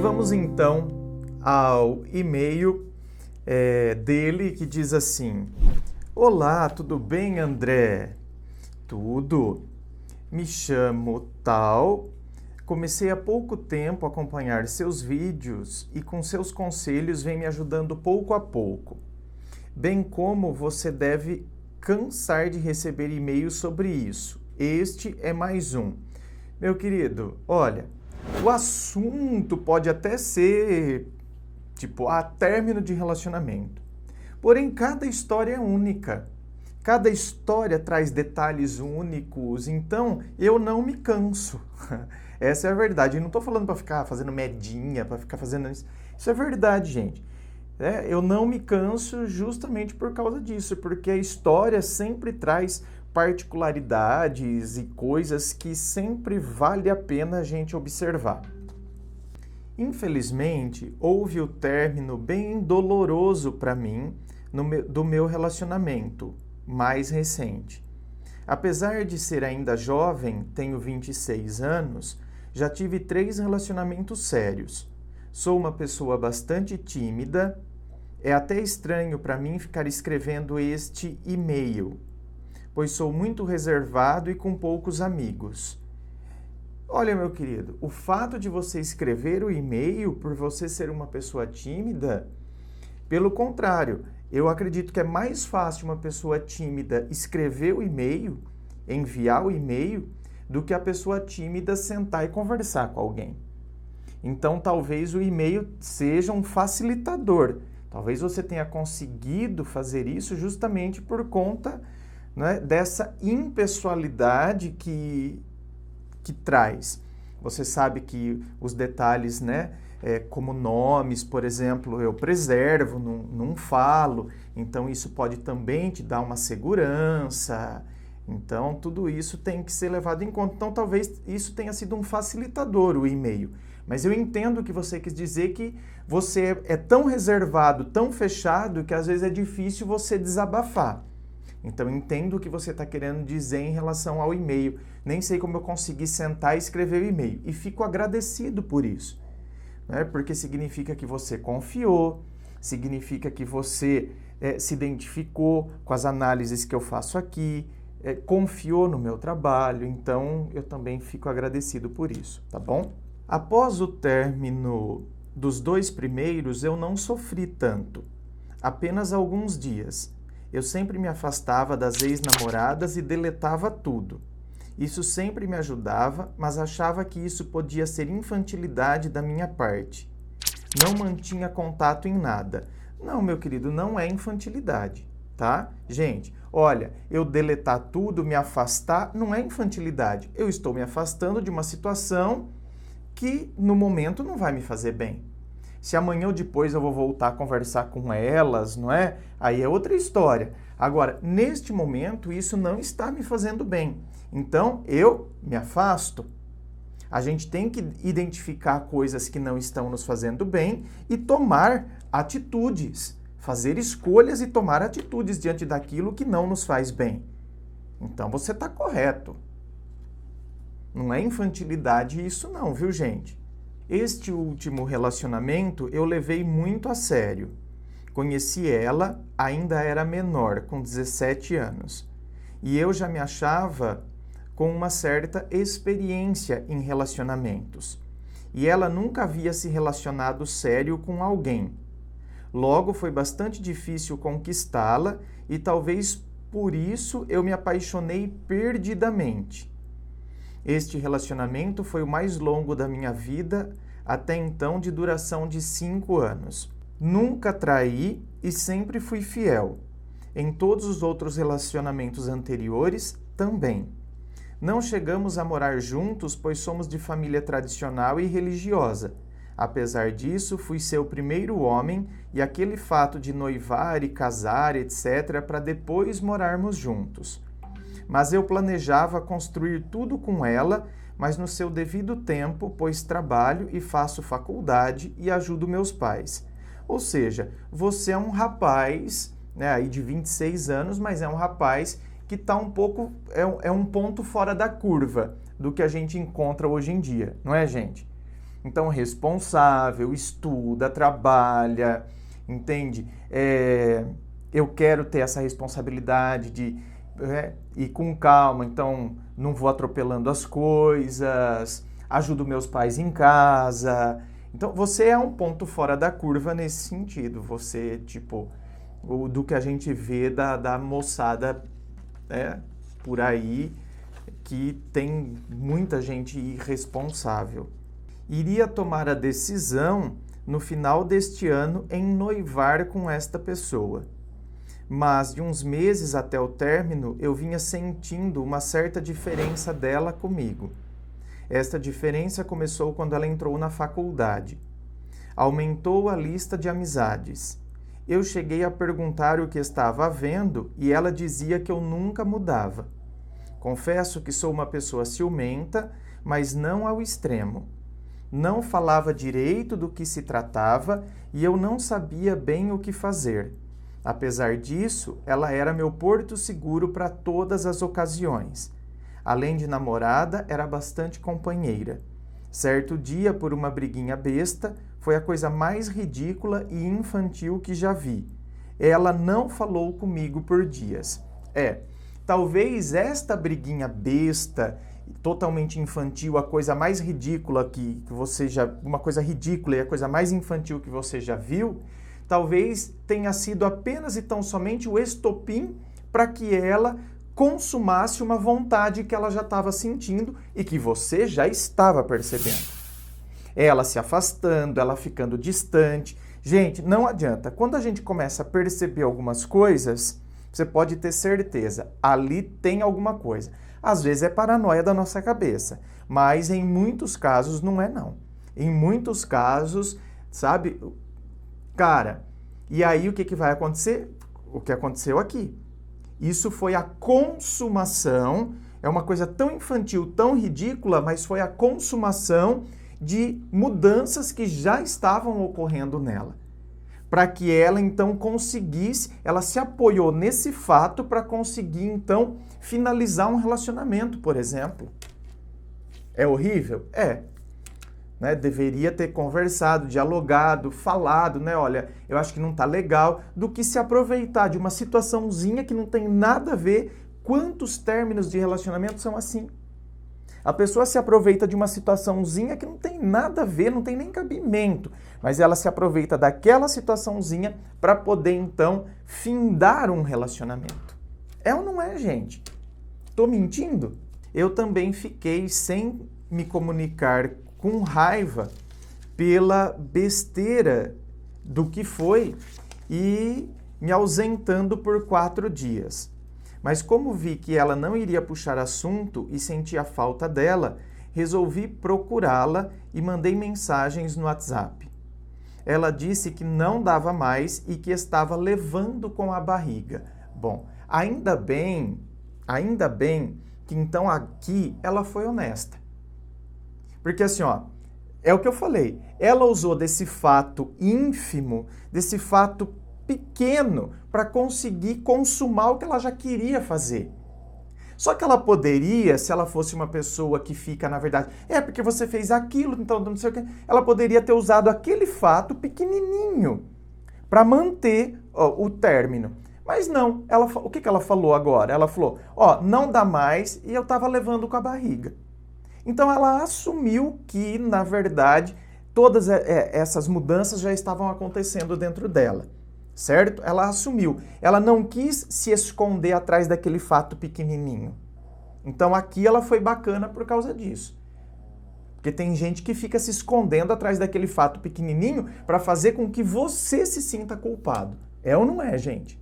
vamos então ao e-mail dele que diz assim: Olá, tudo bem, André? Tudo. Me chamo tal. Comecei há pouco tempo a acompanhar seus vídeos e com seus conselhos vem me ajudando pouco a pouco. Bem como você deve cansar de receber e-mails sobre isso. Este é mais um. Meu querido, olha, o assunto pode até ser, a término de relacionamento. Porém, cada história é única. Cada história traz detalhes únicos, então eu não me canso. Essa é a verdade. Eu não estou falando para ficar fazendo medinha, para ficar fazendo isso. Isso é verdade, gente. Eu não me canso justamente por causa disso, porque a história sempre traz particularidades e coisas que sempre vale a pena a gente observar. Infelizmente, houve o término bem doloroso para mim do meu relacionamento mais recente. Apesar de ser ainda jovem, tenho 26 anos, já tive 3 relacionamentos sérios. Sou uma pessoa bastante tímida. É até estranho para mim ficar escrevendo este e-mail, pois sou muito reservado e com poucos amigos. Olha, meu querido, o fato de você escrever o e-mail por você ser uma pessoa tímida, pelo contrário, eu acredito que é mais fácil uma pessoa tímida escrever o e-mail, enviar o e-mail, do que a pessoa tímida sentar e conversar com alguém. Então, talvez o e-mail seja um facilitador. Talvez você tenha conseguido fazer isso justamente por conta, né, dessa impessoalidade que traz. Você sabe que os detalhes, né, como nomes, por exemplo, eu preservo, não falo, então isso pode também te dar uma segurança. Então, tudo isso tem que ser levado em conta. Então, talvez isso tenha sido um facilitador, o e-mail. Mas eu entendo que você quis dizer que você é tão reservado, tão fechado, que às vezes é difícil você desabafar. Então, entendo o que você está querendo dizer em relação ao e-mail. Nem sei como eu consegui sentar e escrever o e-mail. E fico agradecido por isso, né? Porque significa que você confiou, significa que você se identificou com as análises que eu faço aqui, confiou no meu trabalho. Então, eu também fico agradecido por isso, tá bom? Após o término dos 2 primeiros, eu não sofri tanto. Apenas alguns dias. Eu sempre me afastava das ex-namoradas e deletava tudo. Isso sempre me ajudava, mas achava que isso podia ser infantilidade da minha parte. Não mantinha contato em nada. Não, meu querido, não é infantilidade, tá? Gente, olha, eu deletar tudo, me afastar, não é infantilidade. Eu estou me afastando de uma situação que no momento não vai me fazer bem. Se amanhã ou depois eu vou voltar a conversar com elas, não é? Aí é outra história. Agora, neste momento, isso não está me fazendo bem. Então, eu me afasto. A gente tem que identificar coisas que não estão nos fazendo bem e tomar atitudes. Fazer escolhas e tomar atitudes diante daquilo que não nos faz bem. Então, você está correto. Não é infantilidade isso não, viu, gente? Este último relacionamento eu levei muito a sério. Conheci ela, ainda era menor, com 17 anos. E eu já me achava com uma certa experiência em relacionamentos. E ela nunca havia se relacionado sério com alguém. Logo, foi bastante difícil conquistá-la e talvez por isso eu me apaixonei perdidamente. Este relacionamento foi o mais longo da minha vida, até então de duração de 5 anos. Nunca traí e sempre fui fiel. Em todos os outros relacionamentos anteriores, também. Não chegamos a morar juntos, pois somos de família tradicional e religiosa. Apesar disso, fui seu primeiro homem e aquele fato de noivar e casar, etc., para depois morarmos juntos. Mas eu planejava construir tudo com ela, mas no seu devido tempo, pois trabalho e faço faculdade e ajudo meus pais. Ou seja, você é um rapaz, né, aí de 26 anos, mas é um rapaz que está um pouco, é um ponto fora da curva do que a gente encontra hoje em dia, não é, gente? Então, responsável, estuda, trabalha, entende? Eu quero ter essa responsabilidade de ir com calma, então não vou atropelando as coisas, ajudo meus pais em casa. Então, você é um ponto fora da curva nesse sentido. Você, tipo, do que a gente vê da moçada por aí, que tem muita gente irresponsável. Iria tomar a decisão no final deste ano em noivar com esta pessoa. Mas de uns meses até o término, eu vinha sentindo uma certa diferença dela comigo. Esta diferença começou quando ela entrou na faculdade. Aumentou a lista de amizades. Eu cheguei a perguntar o que estava havendo e ela dizia que eu nunca mudava. Confesso que sou uma pessoa ciumenta, mas não ao extremo. Não falava direito do que se tratava e eu não sabia bem o que fazer. Apesar disso, ela era meu porto seguro para todas as ocasiões. Além de namorada, era bastante companheira. Certo dia, por uma briguinha besta, foi a coisa mais ridícula e infantil que já vi. Ela não falou comigo por dias. Talvez esta briguinha besta, totalmente infantil, a coisa mais ridícula que você já... Uma coisa ridícula e a coisa mais infantil que você já viu, talvez tenha sido apenas e tão somente o estopim para que ela consumasse uma vontade que ela já estava sentindo e que você já estava percebendo. Ela se afastando, ela ficando distante. Gente, não adianta. Quando a gente começa a perceber algumas coisas, você pode ter certeza, ali tem alguma coisa. Às vezes é paranoia da nossa cabeça, mas em muitos casos não é não. Em muitos casos, sabe, cara, e aí o que vai acontecer? O que aconteceu aqui. Isso foi a consumação, é uma coisa tão infantil, tão ridícula, mas foi a consumação de mudanças que já estavam ocorrendo nela. Para que ela então conseguisse, ela se apoiou nesse fato para conseguir então finalizar um relacionamento, por exemplo. É horrível? É. Né? Deveria ter conversado, dialogado, falado, né? Olha, eu acho que não tá legal, do que se aproveitar de uma situaçãozinha que não tem nada a ver. Quantos términos de relacionamento são assim? A pessoa se aproveita de uma situaçãozinha que não tem nada a ver, não tem nem cabimento, mas ela se aproveita daquela situaçãozinha para poder, então, findar um relacionamento. É ou não é, gente? Tô mentindo? Eu também fiquei sem me comunicar com raiva pela besteira do que foi e me ausentando por 4 dias. Mas como vi que ela não iria puxar assunto e senti a falta dela, resolvi procurá-la e mandei mensagens no WhatsApp. Ela disse que não dava mais e que estava levando com a barriga. Bom, ainda bem que então aqui ela foi honesta. Porque assim, é o que eu falei, ela usou desse fato ínfimo, desse fato pequeno, para conseguir consumar o que ela já queria fazer. Só que ela poderia, se ela fosse uma pessoa que fica, na verdade, porque você fez aquilo, então não sei o que, ela poderia ter usado aquele fato pequenininho para manter o término. Mas não, o que ela falou agora? Ela falou, não dá mais e eu estava levando com a barriga. Então ela assumiu que, na verdade, todas essas mudanças já estavam acontecendo dentro dela, certo? Ela assumiu. Ela não quis se esconder atrás daquele fato pequenininho. Então aqui ela foi bacana por causa disso. Porque tem gente que fica se escondendo atrás daquele fato pequenininho para fazer com que você se sinta culpado. É ou não é, gente?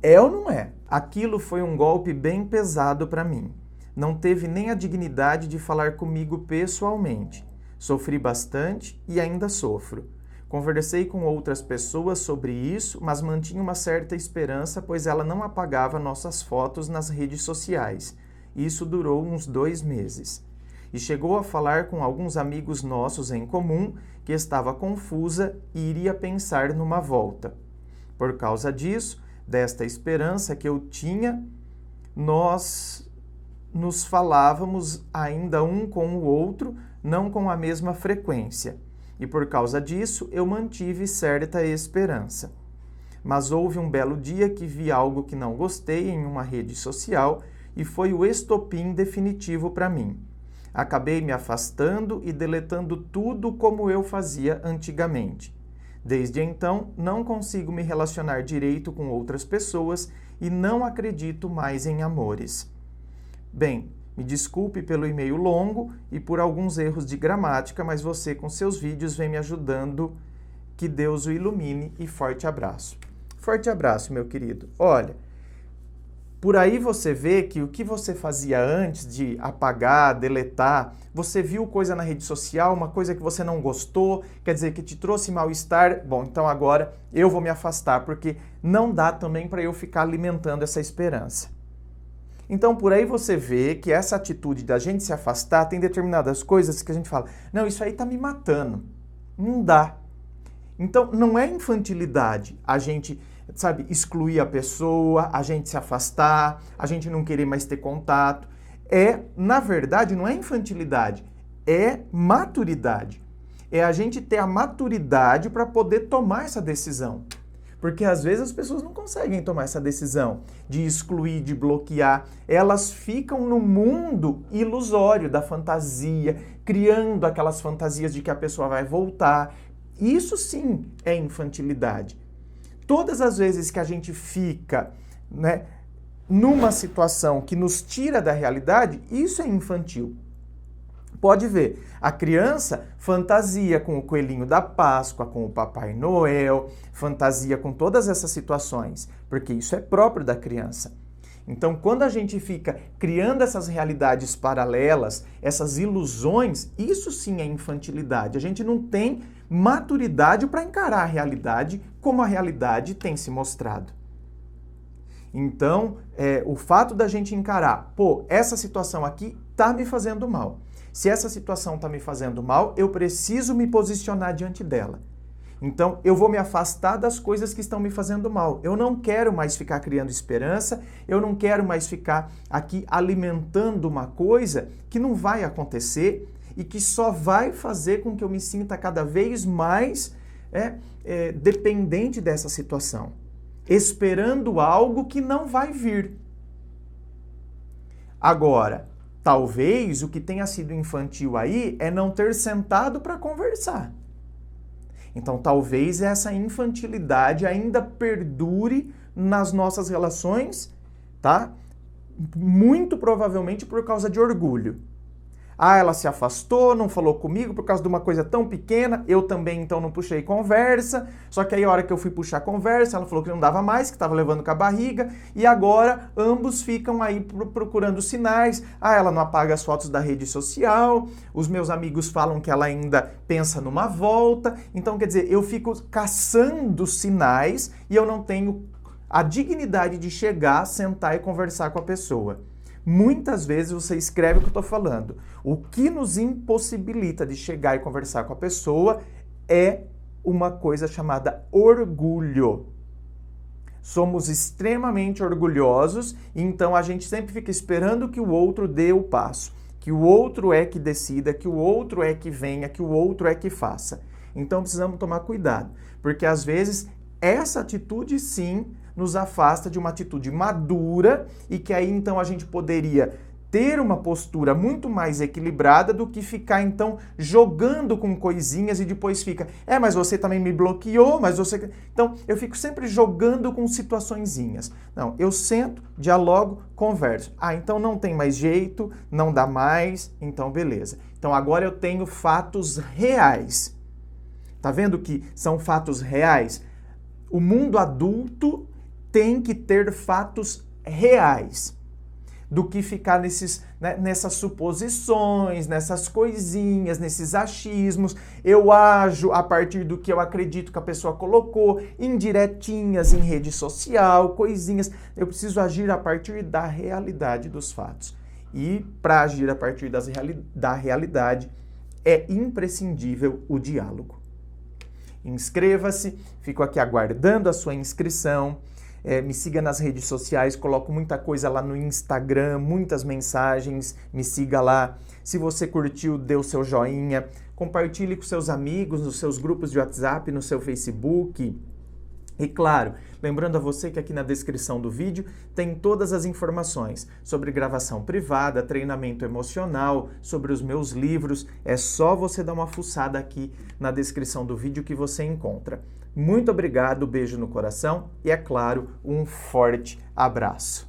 É ou não é? Aquilo foi um golpe bem pesado para mim. Não teve nem a dignidade de falar comigo pessoalmente. Sofri bastante e ainda sofro. Conversei com outras pessoas sobre isso, mas mantinha uma certa esperança, pois ela não apagava nossas fotos nas redes sociais. Isso durou uns 2 meses. E chegou a falar com alguns amigos nossos em comum que estava confusa e iria pensar numa volta. Por causa disso, desta esperança que eu tinha, nós nos falávamos ainda um com o outro, não com a mesma frequência. E por causa disso, eu mantive certa esperança. Mas houve um belo dia que vi algo que não gostei em uma rede social e foi o estopim definitivo para mim. Acabei me afastando e deletando tudo como eu fazia antigamente. Desde então, não consigo me relacionar direito com outras pessoas e não acredito mais em amores. Bem, me desculpe pelo e-mail longo e por alguns erros de gramática, mas você com seus vídeos vem me ajudando. Que Deus o ilumine e forte abraço. Forte abraço, meu querido. Olha, por aí você vê que o que você fazia antes de apagar, deletar, você viu coisa na rede social, uma coisa que você não gostou, quer dizer, que te trouxe mal-estar. Bom, então agora eu vou me afastar, porque não dá também para eu ficar alimentando essa esperança. Então, por aí você vê que essa atitude da gente se afastar tem determinadas coisas que a gente fala, não, isso aí tá me matando. Não dá. Então, não é infantilidade a gente, sabe, excluir a pessoa, a gente se afastar, a gente não querer mais ter contato. Na verdade, não é infantilidade, é maturidade. É a gente ter a maturidade para poder tomar essa decisão. Porque às vezes as pessoas não conseguem tomar essa decisão de excluir, de bloquear. Elas ficam no mundo ilusório da fantasia, criando aquelas fantasias de que a pessoa vai voltar. Isso sim é infantilidade. Todas as vezes que a gente fica, né, numa situação que nos tira da realidade, isso é infantil. Pode ver, a criança fantasia com o coelhinho da Páscoa, com o Papai Noel, fantasia com todas essas situações, porque isso é próprio da criança. Então, quando a gente fica criando essas realidades paralelas, essas ilusões, isso sim é infantilidade. A gente não tem maturidade para encarar a realidade como a realidade tem se mostrado. Então, o fato da gente encarar, essa situação aqui está me fazendo mal. Se essa situação está me fazendo mal, eu preciso me posicionar diante dela. Então, eu vou me afastar das coisas que estão me fazendo mal. Eu não quero mais ficar criando esperança, eu não quero mais ficar aqui alimentando uma coisa que não vai acontecer e que só vai fazer com que eu me sinta cada vez mais dependente dessa situação, esperando algo que não vai vir. Agora, talvez o que tenha sido infantil aí é não ter sentado para conversar. Então, talvez essa infantilidade ainda perdure nas nossas relações, tá? Muito provavelmente por causa de orgulho. Ela se afastou, não falou comigo por causa de uma coisa tão pequena, eu também então não puxei conversa, só que aí a hora que eu fui puxar conversa, ela falou que não dava mais, que estava levando com a barriga, e agora ambos ficam aí procurando sinais. Ela não apaga as fotos da rede social, os meus amigos falam que ela ainda pensa numa volta, então quer dizer, eu fico caçando sinais e eu não tenho a dignidade de chegar, sentar e conversar com a pessoa. Muitas vezes você escreve o que eu estou falando. O que nos impossibilita de chegar e conversar com a pessoa é uma coisa chamada orgulho. Somos extremamente orgulhosos, então a gente sempre fica esperando que o outro dê o passo, que o outro é que decida, que o outro é que venha, que o outro é que faça. Então precisamos tomar cuidado, porque às vezes essa atitude sim nos afasta de uma atitude madura e que aí então a gente poderia ter uma postura muito mais equilibrada do que ficar então jogando com coisinhas e depois fica, mas você também me bloqueou, mas você... Então eu fico sempre jogando com situaçõezinhas. Não, eu sento, dialogo, converso. Então não tem mais jeito, não dá mais, então beleza. Então agora eu tenho fatos reais. Tá vendo que são fatos reais? O mundo adulto tem que ter fatos reais do que ficar nessas suposições, nessas coisinhas, nesses achismos. Eu ajo a partir do que eu acredito que a pessoa colocou, indiretinhas em rede social, coisinhas. Eu preciso agir a partir da realidade dos fatos. E para agir a partir da realidade é imprescindível o diálogo. Inscreva-se, fico aqui aguardando a sua inscrição. Me siga nas redes sociais, coloco muita coisa lá no Instagram, muitas mensagens, me siga lá. Se você curtiu, dê o seu joinha, compartilhe com seus amigos, nos seus grupos de WhatsApp, no seu Facebook. E claro, lembrando a você que aqui na descrição do vídeo tem todas as informações sobre gravação privada, treinamento emocional, sobre os meus livros. É só você dar uma fuçada aqui na descrição do vídeo que você encontra. Muito obrigado, beijo no coração e, é claro, um forte abraço.